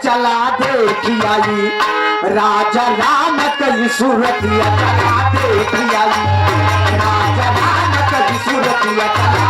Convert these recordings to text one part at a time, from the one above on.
चला देखी आई राजा राम कई सूरतिया चला देखी आई राजा राम कई सूरतिया चला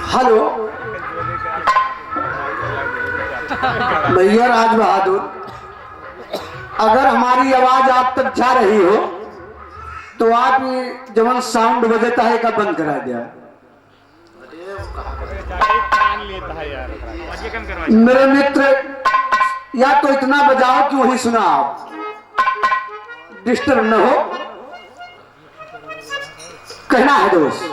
हेलो भैया राज बहादुर, अगर हमारी आवाज आप तक जा रही हो तो आप ये जवन साउंड बजता है का बंद करा दिया। मेरे मित्र या तो इतना बजाओ कि वही सुना, आप डिस्टर्ब न हो, कहना है दोस्त।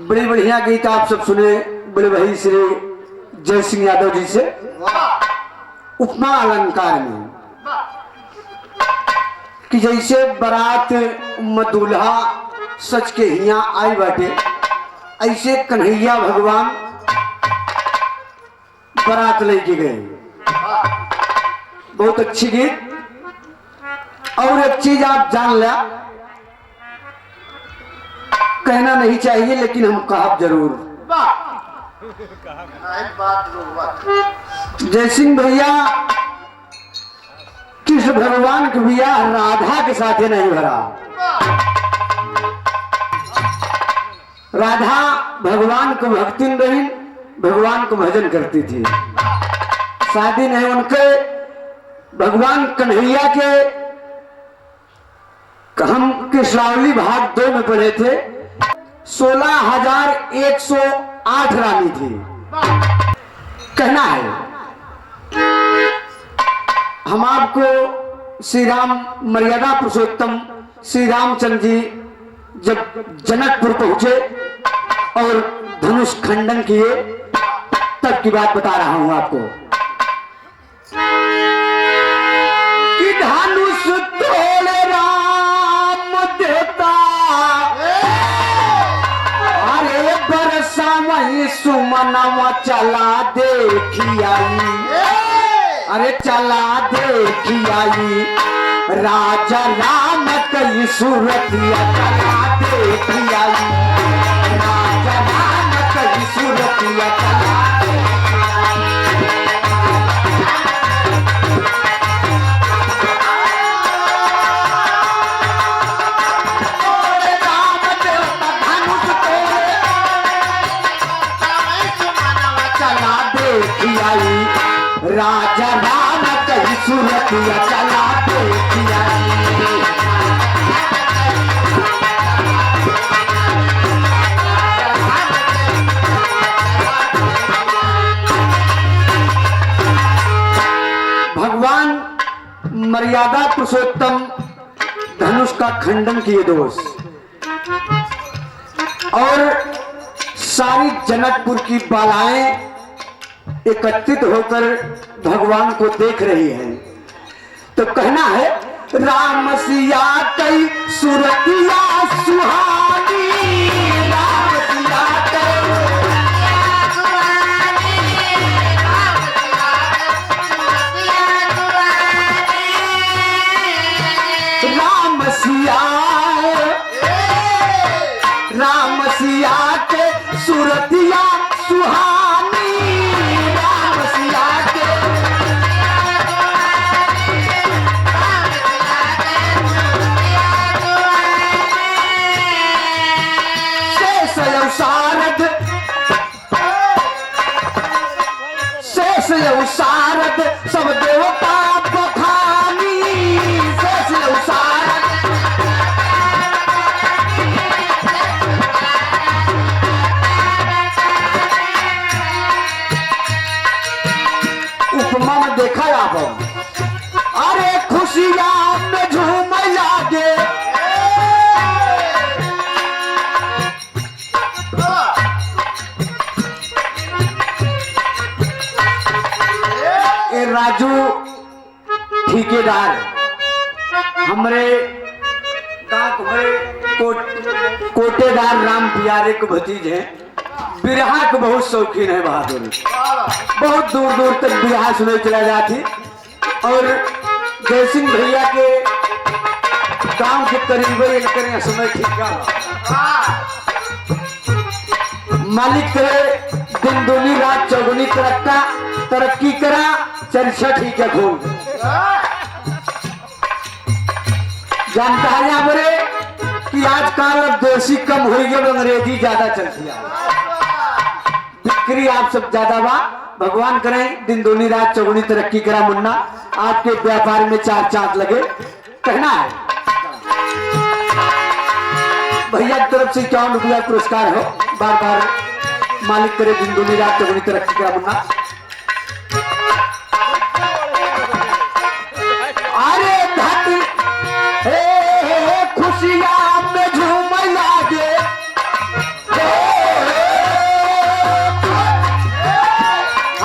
बड़ी बढ़िया गीत आप सब सुने बड़े भाई श्री जय सिंह यादव जी से। उपमा अलंकार में कि जैसे बारात मदुल्हा सच के हिया आई बाटे, ऐसे कन्हैया भगवान बारात लेके गए। बहुत अच्छी गीत। और एक चीज आप जान लिया, कहना नहीं चाहिए लेकिन हम कहा जरूर। जय सिंह भैया कृष्ण भगवान के बियाह राधा के साथ नहीं भरा। राधा भगवान को भक्तिन रही, भगवान को भजन करती थी। शादी नहीं उनके भगवान कन्हैया के, हम कृष्णावली भाग 2 में पढ़े थे, 16,108 रानी थी। कहना है हम आपको श्री राम मर्यादा पुरुषोत्तम श्री रामचंद्र जी जब जनकपुर पहुंचे और धनुष खंडन किए तब की बात बता रहा हूं आपको। कहीं सुमनवा चला देखी आई, अरे चला देखी आई राजा राम कई सूरतिया चला देखी आई, राजा राम कई सूरतिया चला राजा राम कई सूरतिया चला देखी आई। भगवान मर्यादा पुरुषोत्तम धनुष का खंडन किए दोष और सारी जनकपुर की बालाएं एकत्रित होकर भगवान को देख रही हैं। तो कहना है राम सिया कई सूरतिया सुहानी, राम सिया राम सिया के सूरतिया सुहानी, शारद सब देवता बखानी, शारद उपमा में देखा आप, अरे खुशियां में झूम लागे, राजू ठेकेदार हमरे गांव में कोटेदार राम प्यारे के भतीज हैं, बिरहा के बहुत शौकीन है बहादुर, बहुत दूर दूर तक बिरहा सुने चला जाती और जयसिंह भैया के गांव के करीब समय ठीक मालिक करे दिन दूनी रात चौगुनी तरक्की करा चर्चा ठीक है खूब जानता है यहाँ बड़े कि आजकल अब देशी कम हो गई, अंग्रेजी ज्यादा चलती है, बिक्री आप सब ज्यादा बा। भगवान करें दिन दूनी रात चौगुनी तरक्की करा मुन्ना, आपके व्यापार में चार चांद लगे। कहना है भैया की तरफ से 51 रुपया पुरस्कार हो, बार बार मालिक करे दिन दूनी रात चौगुनी तरक्की करा मुन्ना। अरे खुशियां में झूम लागे,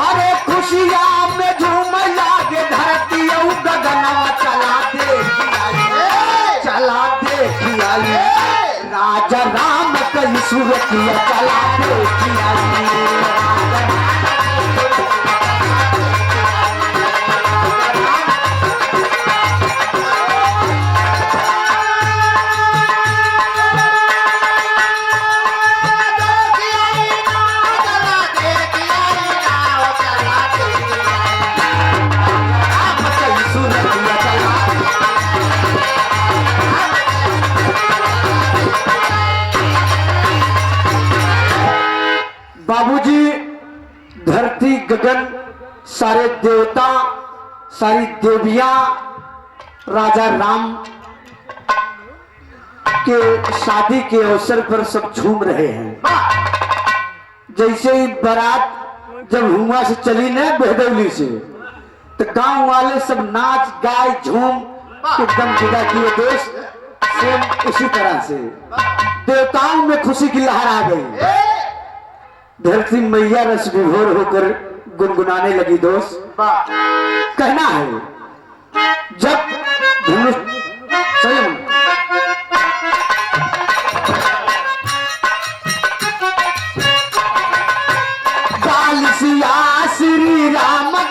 अरे खुशियां में झूम लागे धरती गगनवा चला देखी आई, राजा राम कई सूरतिया चला देखी आई। बाबूजी धरती गगन सारे देवता सारी देवियां राजा राम के शादी के अवसर पर सब झूम रहे हैं। जैसे ही बारात जब हुआ से चली न बेहदौली से, तो गांव वाले सब नाच गाय झूम एकदम विदा किए देश। सेम उसी तरह से देवताओं में खुशी की लहर आ गई। धरती मैया रस विभोर होकर गुनगुनाने लगी दोस्त। कहना है जब धनुष स्वयं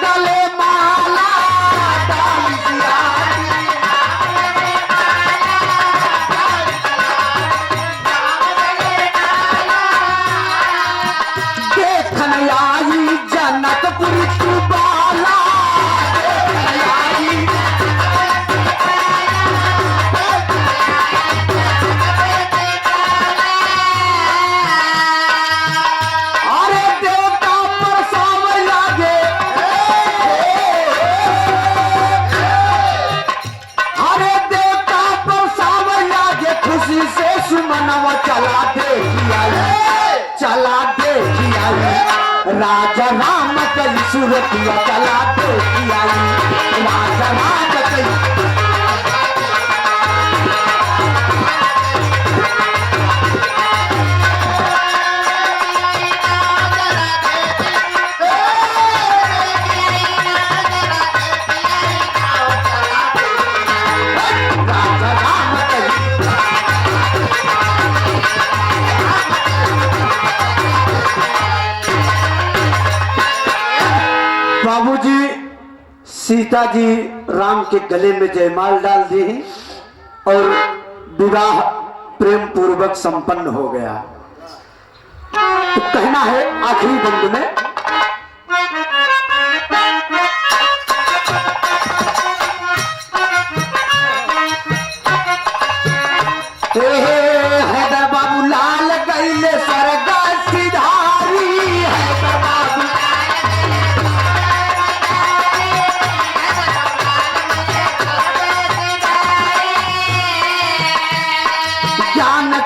गले माला डाल दिया देखन आई जनकपुर की बाला राजा राम कई सूरतिया चला देखिया राजा राम कई राजा राम कई बाबूजी सीता जी राम के गले में जयमाल डाल दी और विवाह प्रेम पूर्वक संपन्न हो गया। तो कहना है आखिरी बंद में हैदर बाबू लाल गईले स्वर्ग सिधारी हैदर बाबू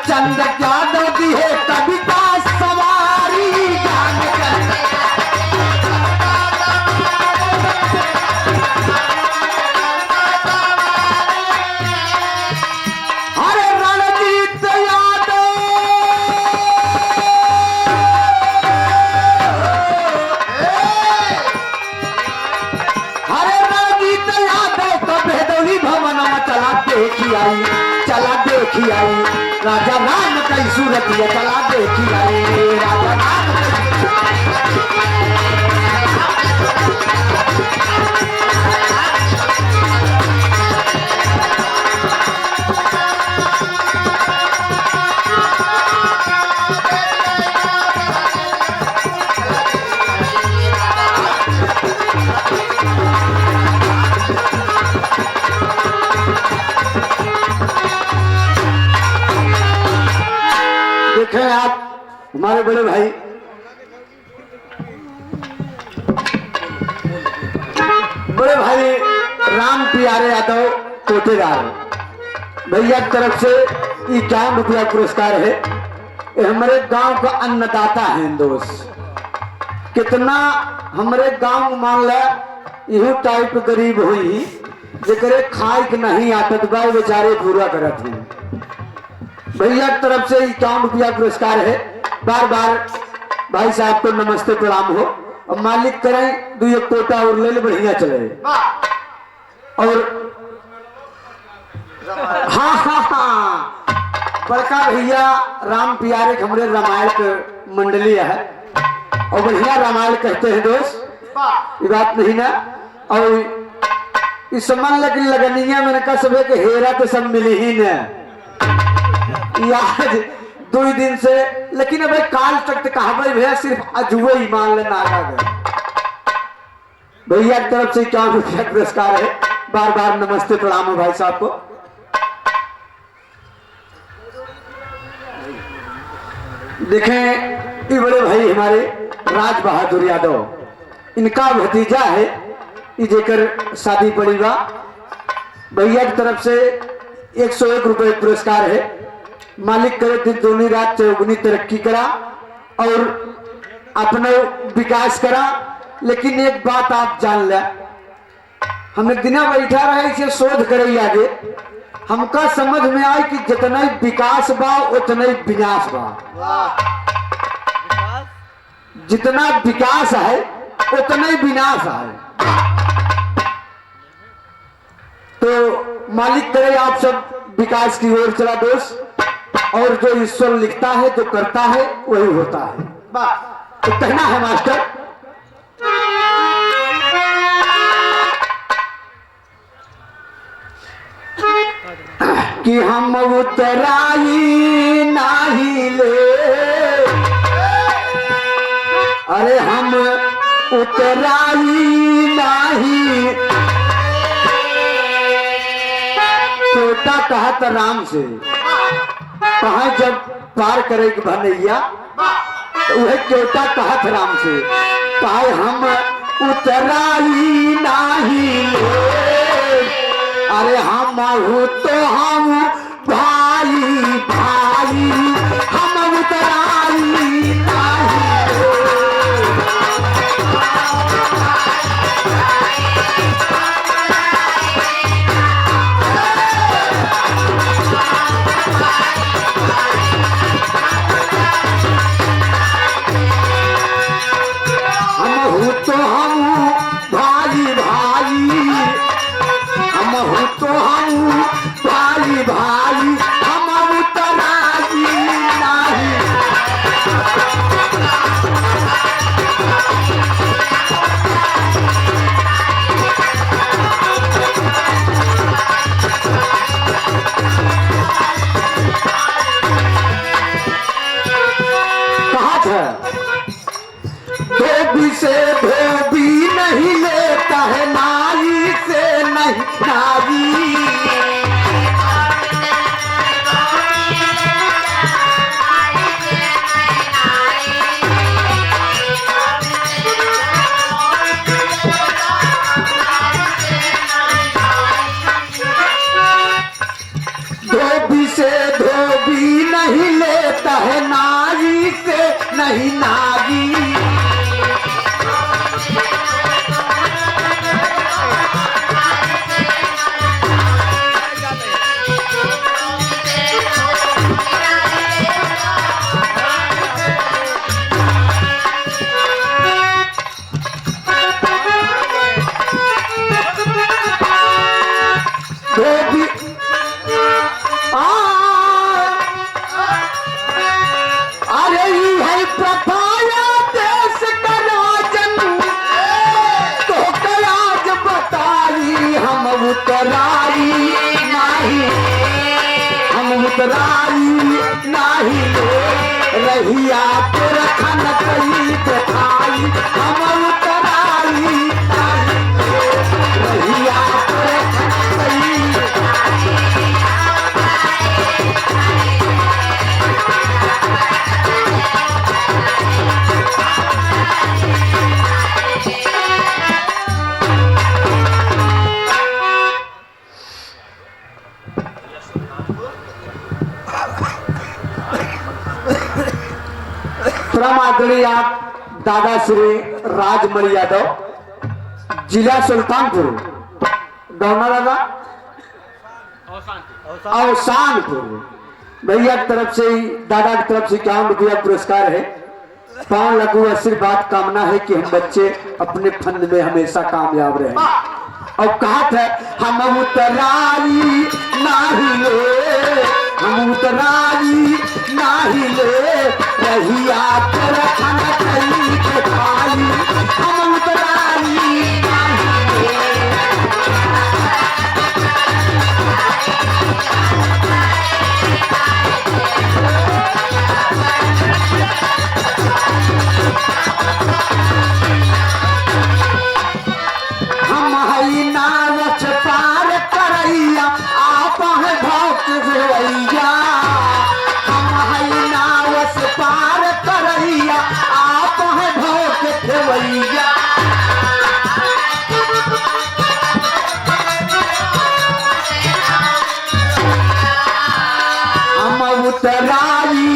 चंद यादव दी है कविता सवारी ज्ञान चंद अरे रणजीत यादव अरे रणजीत यादव तो भेदौली भवन में चला देखी आई राजा राम कई सूरतिया चला देखी आई राजा राम देखें आप हमारे बड़े भाई राम प्यारे यादव कोटेदार भैया की तरफ से ₹51 पुरस्कार है। ये हमारे गांव का अन्नदाता है दोस्त। कितना हमारे गांव मान ला यही टाइप गरीब हुई जेकरे खाए के नहीं आटत बा बेचारे पूरा करत हैं। भैया की तरफ से ₹51 पुरस्कार है। बार बार भाई साहब को नमस्ते प्रणाम हो और मालिक करें 2 कोटा और ले ले बढ़िया चले। और हाँ हाँ हाँ बड़का भैया राम प्यारे हमारे रामायण के मंडली है और बढ़िया रामायण कहते हैं दोस्त, ये बात नहीं ना। और इस समझ लगी लगनिया मैंने कहा सब के हेरा तो सब मिली ही न आज 2 दिन से, लेकिन अब काल तक तो कहा भाई भैया सिर्फ अजुए ही मान लेना भैया की तरफ से ₹51 पुरस्कार है। बार बार नमस्ते प्रणाम हो भाई साहब को। देखें ये बड़े भाई हमारे राज बहादुर यादव, इनका भतीजा है जेकर शादी पड़ी बा। भैया की तरफ से ₹101 पुरस्कार है। मालिक करे दिन दोनों रात चौगुनी तरक्की करा और अपना विकास करा। लेकिन एक बात आप जान ले, हमें दिना बैठा रहे इसे शोध करे आगे हमका समझ में आए कि जितना ही विकास बा उतना ही विनाश बा। जितना विकास है उतना ही विनाश है। तो मालिक करे आप सब विकास की ओर चला दोस्त, और जो ईश्वर लिखता है जो करता है वही होता है। तो कहना है मास्टर कि हम उतराई नहीं ले, अरे हम उतराई नहीं। छोटा कहा था राम से, कहा जब पार करे भनैया, तो वह छोटा कहा था राम से, कहा हम उतराई नहीं ले, अरे हम तो हम भाई भाई, हम उतराई नहीं। तो हम भाई भाई, हम तो हम भाई भाई, हम उतराई नहीं। कहा था धोबी से धोबी नहीं लेता है, नाई से नहीं नाई। धोबी से धोबी नहीं लेता है, नाई से नहीं नाई। अरे है प्रथाया देश का राजन, तो कयाज बताई हम उतराई नहीं, हम उतराई नहीं रहिया तो रखन कई दिखाई, हम उतराई नहीं रहिया तो रखन कई। परम आदरणीय आप दादा श्री राजमणि यादव, जिला सुल्तानपुर, डोना दादा अवसानपुर, भैया की तरफ से, दादा की तरफ से 51 रुपया पुरस्कार है। 5 लघु आशीर्वाद कामना है कि हम बच्चे अपने फंड में हमेशा कामयाब रहे। और कहा था हम उतराई नहीं ले, हम उतराई नहीं ले रहिया तो रखन कई दिखाई, हम उतराई नहीं ले। हम हई नावच पार करैया, आप है भक्त भैया, हम हई नावच पार करैया, आप है भक्त भैया। हम उतराई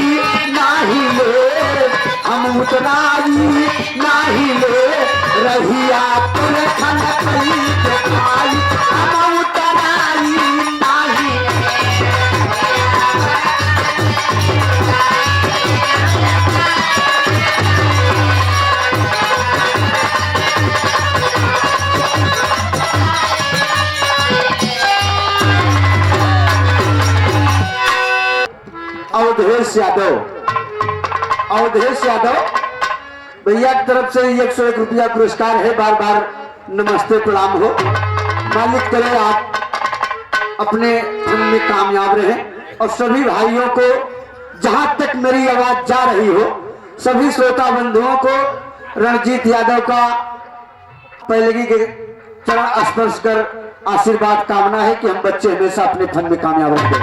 नहीं ले, हम उतराई नहीं ले रहिया तुर खन कई दिखाई, हम उतराई नहीं। अवधेश यादव, अवधेश यादव भैया की तरफ से 101 रुपया पुरस्कार है। बार बार नमस्ते प्रणाम हो। मालिक करे आप अपने फिल्म में कामयाब रहे और सभी भाइयों को जहां तक मेरी आवाज जा रही हो सभी श्रोता बंधुओं को रणजीत यादव का पहले के चरण स्पर्श कर आशीर्वाद कामना है कि हम बच्चे हमेशा अपने फन में कामयाब होंगे।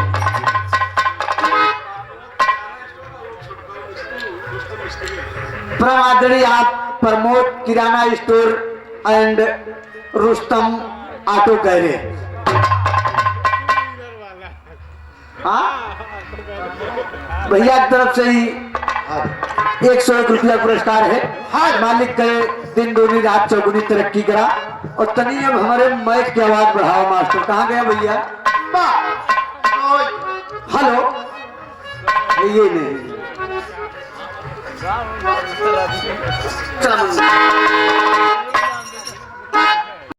आदरणीय आप Pramod kirana store and Rustam auto garage, हाँ भैया की तरफ से ही 101 रुपया पुरस्कार है। हाँ मालिक करे दिन दूनी रात चौगुनी तरक्की करा। और तनी अब हमारे माइक की आवाज बढ़ाओ मास्टर। कहाँ गया भैया? हेलो ये नहीं